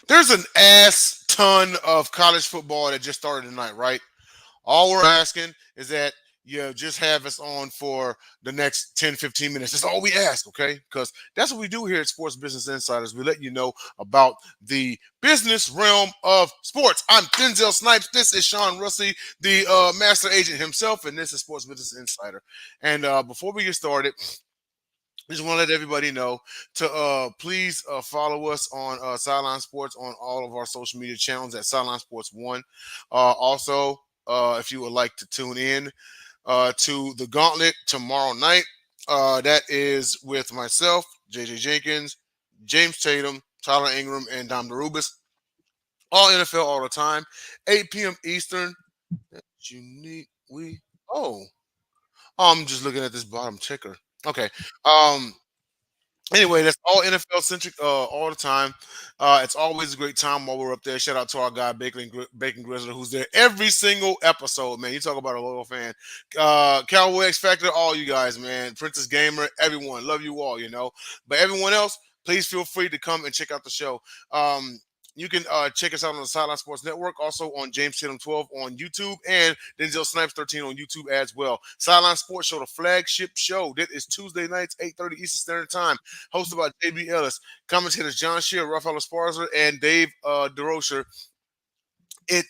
There's an ass ton of college football that just started tonight, right? All we're asking is that you just have us on for the next 10, 15 minutes. That's all we ask, okay? Because that's what we do here at Sports Business Insiders. We let you know about the business realm of sports. I'm Denzel Snipes. This is Sean Russey, the master agent himself, and this is Sports Business Insider. And before we get started, I just want to let everybody know to please follow us on Sideline Sports on all of our social media channels at Sideline Sports One. Also, if you would like to tune in to the Gauntlet tomorrow night, that is with myself, JJ Jenkins, James Tatum, Tyler Ingram, and Dom DeRubis. All NFL all the time, 8 p.m. Eastern. That's unique. Oh, I'm just looking at this bottom ticker. Okay. Um, Anyway, that's all NFL centric all the time. It's always a great time while we're up there. Shout out to our guy Bacon Grizzly, who's there every single episode. Man, you talk about a loyal fan. Cowboy X Factor, all you guys, man. Princess Gamer, everyone, love you all. But everyone else, please feel free to come and check out the show. You can check us out on the Sideline Sports Network, also on James Tatum 12 on YouTube, and Denzel Snipes 13 on YouTube as well. Sideline Sports Show, the flagship show. That is Tuesday nights, 8:30 Eastern Standard Time. Hosted by JB Ellis, commentators John Shear, Rafael Esparza, and Dave DeRocher. It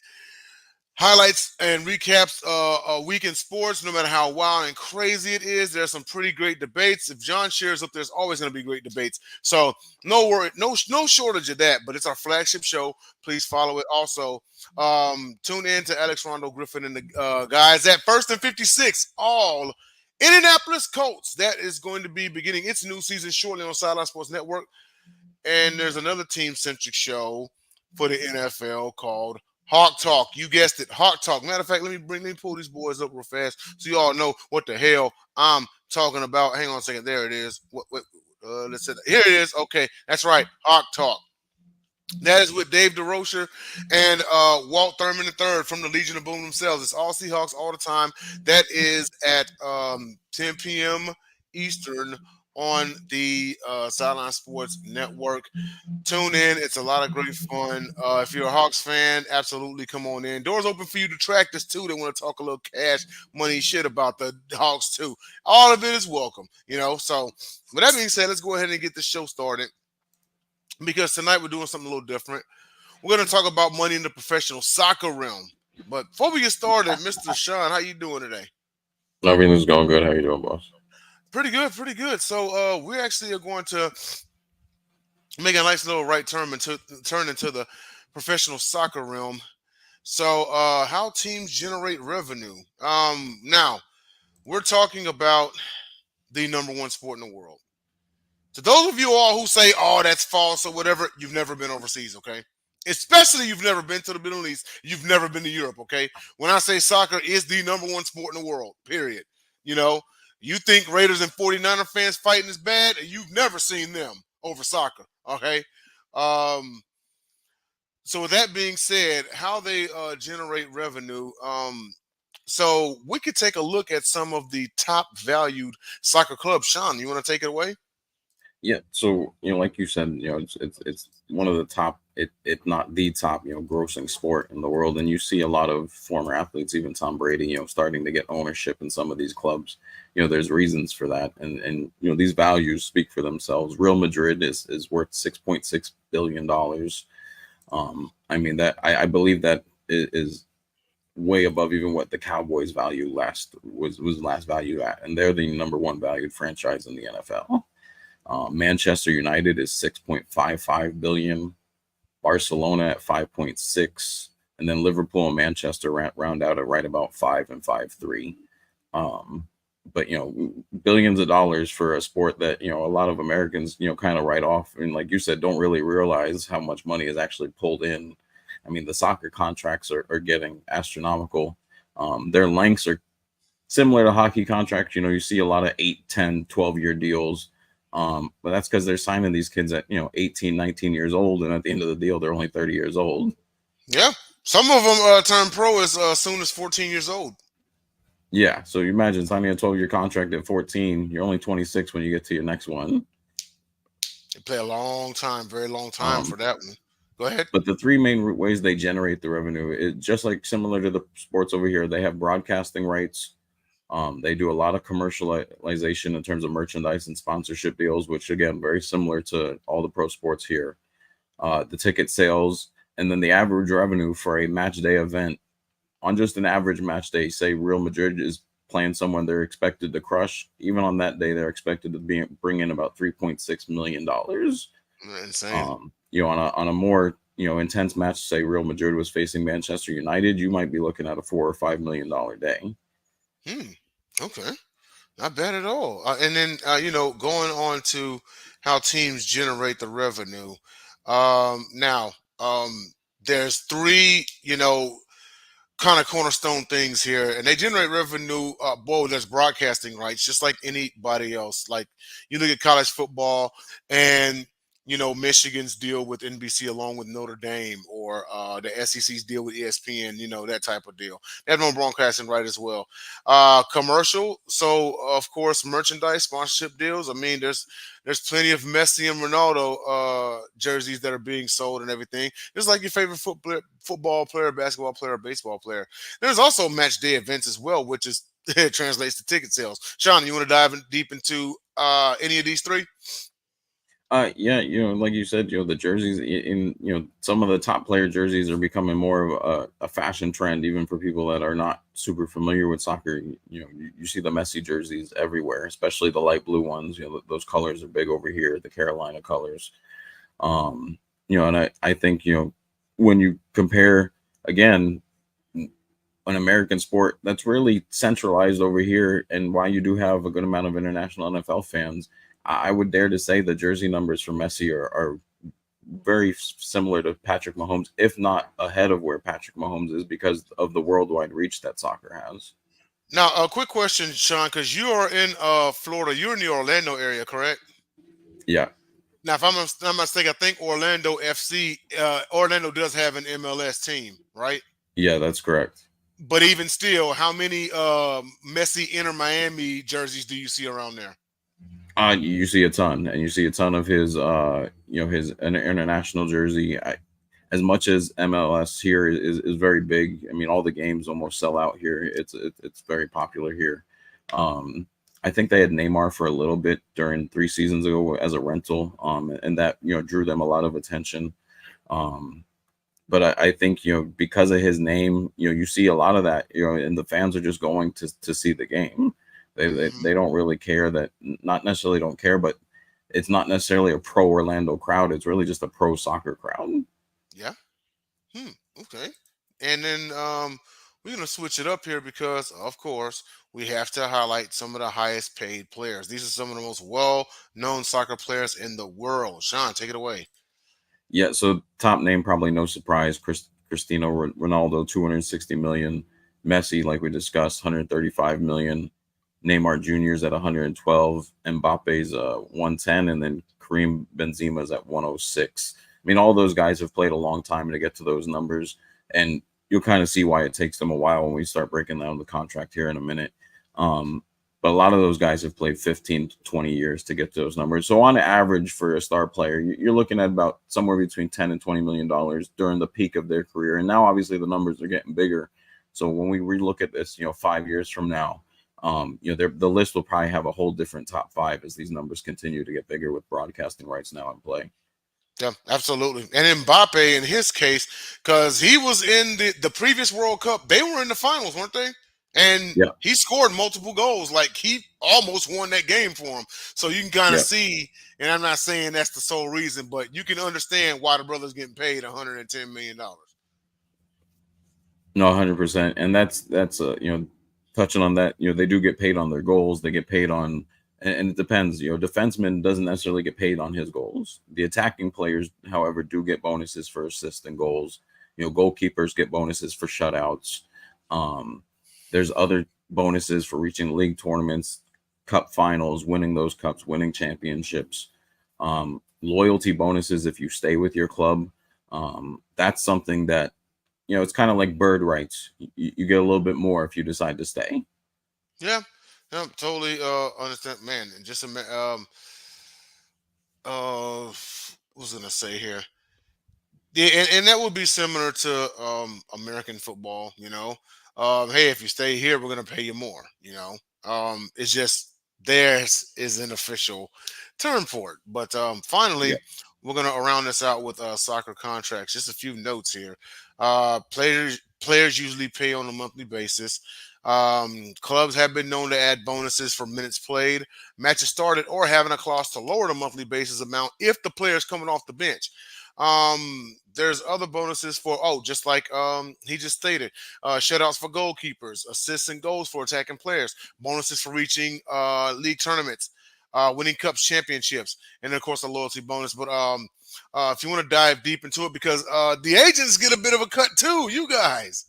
highlights and recaps a week in sports, no matter how wild and crazy it is. There's some pretty great debates. If John Shear's up, there's always going to be great debates. So no worry, no shortage of that. But it's our flagship show. Please follow it. Also, tune in to Alex Rondo Griffin and the guys at First and 56. All Indianapolis Colts. That is going to be beginning its new season shortly on Sideline Sports Network. And there's another team-centric show for the NFL called Hawk Talk. You guessed it, Hawk Talk. Matter of fact, let me pull these boys up real fast so you all know what the hell I'm talking about. Hang on a second. There it is. Let's see. Here it is. Okay, that's right. Hawk Talk. That is with Dave DeRocher and Walt Thurman III from the Legion of Boom themselves. It's all Seahawks all the time. That is at 10 p.m. Eastern on the Sideline Sports Network. Tune in. It's a lot of great fun. If you're a Hawks fan, absolutely come on in. Doors open for you to track this too. They want to talk a little cash money shit about the Hawks too. All of it is welcome. So, with that being said, let's go ahead and get the show started because tonight we're doing something a little different. We're going to talk about money in the professional soccer realm. But before we get started, Mr. Sean, how you doing today? Everything's going good. How you doing, boss? Pretty good, pretty good. So we actually are going to make a nice little right turn into the professional soccer realm. So how teams generate revenue. Now we're talking about the number one sport in the world. To those of you all who say, "Oh, that's false" or whatever, you've never been overseas, okay? Especially you've never been to the Middle East, you've never been to Europe, okay? When I say soccer is the number one sport in the world, period. You know, you think Raiders and 49er fans fighting is bad, and you've never seen them over soccer, okay? Um, so with that being said, how they generate revenue. So we could take a look at some of the top valued soccer clubs. Sean, you want to take it away? Yeah. So like you said, it's one of the top, if not the top, grossing sport in the world, and you see a lot of former athletes, even Tom Brady, starting to get ownership in some of these clubs. There's reasons for that, and these values speak for themselves. Real Madrid is worth $6.6 billion. I mean that I believe that is way above even what the Cowboys value last valued at, and they're the number one valued franchise in the NFL. Manchester United is 6.55 billion, Barcelona at 5.6, and then Liverpool and Manchester round out at right about 5 and 5.3. But billions of dollars for a sport that a lot of Americans kind of write off, and like you said, don't really realize how much money is actually pulled in. I mean, the soccer contracts are getting astronomical. Their lengths are similar to hockey contracts. You see a lot of 8, 10, 12-year deals. But that's because they're signing these kids at 18, 19 years old, and at the end of the deal, they're only 30 years old. Yeah, some of them turn pro as soon as 14 years old. Yeah, so you imagine signing a 12-year contract at 14. You're only 26 when you get to your next one. They play a long time, very long time Um, for that one. Go ahead. But the three main ways they generate the revenue is just like similar to the sports over here. They have broadcasting rights. They do a lot of commercialization in terms of merchandise and sponsorship deals, which again, very similar to all the pro sports here. The ticket sales, and then the average revenue for a match day event on just an average match day. Say Real Madrid is playing someone they're expected to crush. Even on that day, they're expected to bring in about $3.6 million. Insane. On a more intense match, say Real Madrid was facing Manchester United, you might be looking at a $4 or $5 million day. Okay. Not bad at all. And then, going on to how teams generate the revenue. Now, there's three, kind of cornerstone things here, and they generate revenue. There's broadcasting rights, just like anybody else. Like you look at college football, and Michigan's deal with NBC along with Notre Dame, or the SEC's deal with ESPN. That type of deal. They have no broadcasting right as well. Commercial, so of course, merchandise, sponsorship deals. I mean, there's plenty of Messi and Ronaldo jerseys that are being sold and everything. Just like your favorite football player, basketball player, baseball player. There's also match day events as well, which is it translates to ticket sales. Sean, you want to dive deep into any of these three? Yeah, like you said, the jerseys in some of the top player jerseys are becoming more of a fashion trend, even for people that are not super familiar with soccer. You see the Messi jerseys everywhere, especially the light blue ones. Those colors are big over here, the Carolina colors. And I think when you compare again an American sport that's really centralized over here, and why you do have a good amount of international NFL fans, I would dare to say the jersey numbers for Messi are very similar to Patrick Mahomes, if not ahead of where Patrick Mahomes is, because of the worldwide reach that soccer has. Now, a quick question, Sean, because you are in Florida. You're in the Orlando area, correct? Yeah. Now, if I'm not mistaken, I think Orlando FC, Orlando does have an MLS team, right? Yeah, that's correct. But even still, how many Messi Inter Miami jerseys do you see around there? You see a ton, and you see a ton of his his international jersey. As much as MLS here is very big. I mean, all the games almost sell out here. It's very popular here. Um, I think they had Neymar for a little bit during 3 seasons ago as a rental, and that drew them a lot of attention. Um, but I think because of his name, you see a lot of that, and the fans are just going to see the game. They don't really care, that not necessarily don't care, but it's not necessarily a pro Orlando crowd. It's really just a pro soccer crowd. Yeah. Okay. And then we're gonna switch it up here because, of course, we have to highlight some of the highest paid players. These are some of the most well-known soccer players in the world. Sean, take it away. Yeah, so top name, probably no surprise, Cristiano Ronaldo, 260 million. Messi, like we discussed, 135 million. Neymar Jr.'s at 112. Mbappe's 110, and then Kareem Benzema's at 106. I mean, all those guys have played a long time to get to those numbers, and you'll kind of see why it takes them a while when we start breaking down the contract here in a minute. But a lot of those guys have played 15 to 20 years to get to those numbers. So on average, for a star player, you're looking at about somewhere between 10 and $20 million during the peak of their career. And now obviously the numbers are getting bigger. So when we relook at this, 5 years from now, the list will probably have a whole different top five as these numbers continue to get bigger with broadcasting rights now in play. Yeah, absolutely. And Mbappe, in his case, because he was in the previous World Cup, they were in the finals, weren't they? And Yeah. he scored multiple goals. Like he almost won that game for him. So you can kind of Yeah. see, and I'm not saying that's the sole reason, but you can understand why the brother's getting paid $110 million. No, 100%. And that's touching on that, they do get paid on their goals. They get paid on, and it depends. Defenseman doesn't necessarily get paid on his goals. The attacking players, however, do get bonuses for assists and goals. Goalkeepers get bonuses for shutouts. There's other bonuses for reaching league tournaments, cup finals, winning those cups, winning championships. Loyalty bonuses if you stay with your club. That's something that it's kind of like bird rights. You get a little bit more if you decide to stay. Yeah, yeah, totally understand, man. And just what was I gonna say here? Yeah, and that would be similar to American football. Hey, if you stay here, we're gonna pay you more. It's just theirs is an official term for it. But finally, Yeah. we're gonna round this out with soccer contracts. Just a few notes here. Players usually pay on a monthly basis. Clubs have been known to add bonuses for minutes played, matches started, or having a clause to lower the monthly basis amount if the player is coming off the bench. There's other bonuses for just like he just stated, shutouts for goalkeepers, assists and goals for attacking players, bonuses for reaching league tournaments, winning cups, championships, and of course a loyalty bonus. But if you want to dive deep into it, because the agents get a bit of a cut too, you guys.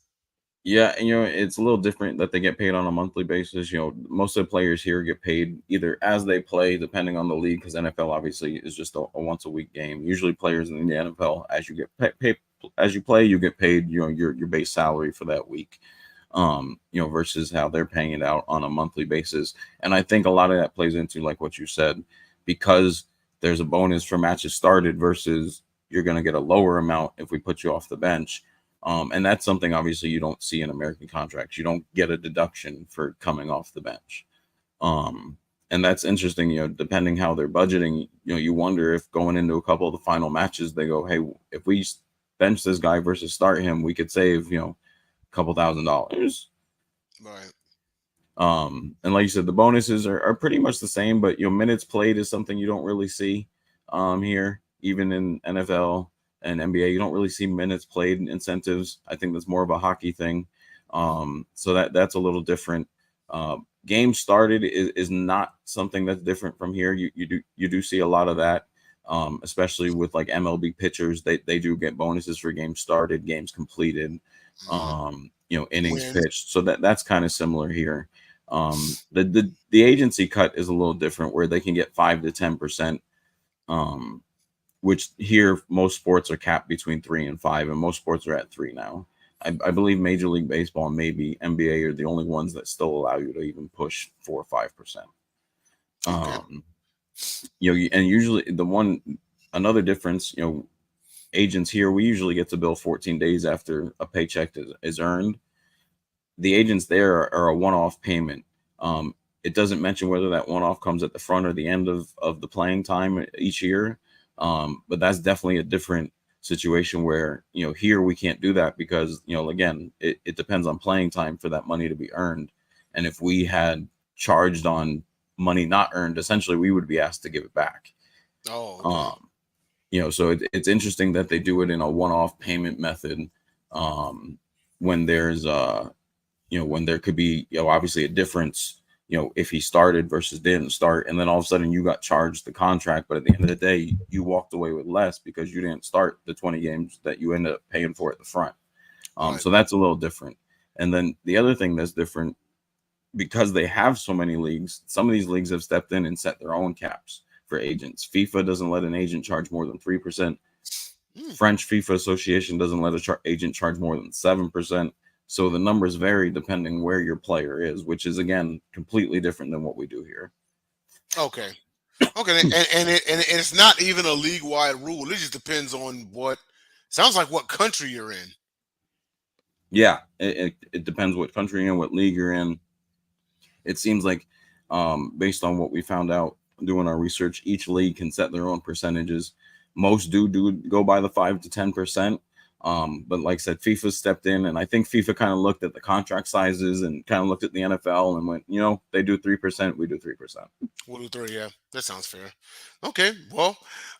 Yeah, and it's a little different that they get paid on a monthly basis. Most of the players here get paid either as they play, depending on the league, because NFL obviously is just a once a week game. Usually, players in the NFL, as you get paid as you play, you get paid your base salary for that week. Versus how they're paying it out on a monthly basis. And I think a lot of that plays into like what you said, because there's a bonus for matches started versus you're going to get a lower amount if we put you off the bench. And that's something obviously you don't see in American contracts. You don't get a deduction for coming off the bench. And that's interesting, depending how they're budgeting, you wonder if going into a couple of the final matches, they go, hey, if we bench this guy versus start him, we could save, a couple $1,000. Right. And like you said, the bonuses are pretty much the same, but minutes played is something you don't really see here, even in NFL and NBA. You don't really see minutes played incentives. I think that's more of a hockey thing. So that's a little different. Games started is not something that's different from here. You do see a lot of that, especially with like MLB pitchers. They do get bonuses for games started, games completed, innings Wins. pitched. So that's kind of similar here. The agency cut is a little different, where they can get 5 to 10%. Which here most sports are capped between 3 and 5, and most sports are at 3 now. I believe Major League Baseball and maybe NBA are the only ones that still allow you to even push 4 or 5%. Okay. And usually another difference, agents here, we usually get to bill 14 days after a paycheck is earned. The agents there are a one-off payment. It doesn't mention whether that one-off comes at the front or the end of the playing time each year. But that's definitely a different situation where, here we can't do that because, again, it depends on playing time for that money to be earned. And if we had charged on money not earned, essentially we would be asked to give it back. Oh, okay. So it's interesting that they do it in a one-off payment method, when there's when there could be, obviously a difference, if he started versus didn't start, and then all of a sudden you got charged the contract, but at the end of the day, you walked away with less because you didn't start the 20 games that you ended up paying for at the front. Right. So that's a little different. And then the other thing that's different, because they have so many leagues, some of these leagues have stepped in and set their own caps for agents. FIFA doesn't let an agent charge more than 3%. French FIFA Association doesn't let a agent charge more than 7%. So the numbers vary depending where your player is, which is, again, completely different than what we do here. Okay. Okay. And it's not even a league wide rule. It just depends on sounds like what country you're in. Yeah, it depends what country you're in, what league you're in. It seems like, based on what we found out doing our research, each league can set their own percentages. Most do go by the 5 to 10%. But like I said, FIFA stepped in, and I think FIFA kind of looked at the contract sizes and kind of looked at the NFL and went, they do 3%, we do 3%. We'll do 3. Yeah, that sounds fair. Okay. Well,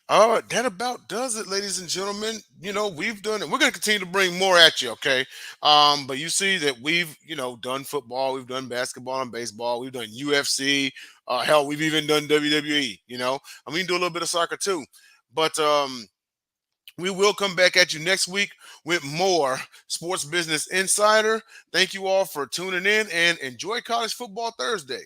that about does it, ladies and gentlemen. We've done it. We're going to continue to bring more at you. Okay. But you see that we've, done football, we've done basketball and baseball, we've done UFC. Hell, we've even done WWE. We can do a little bit of soccer too. But we will come back at you next week with more Sports Business Insider. Thank you all for tuning in, and enjoy College Football Thursday.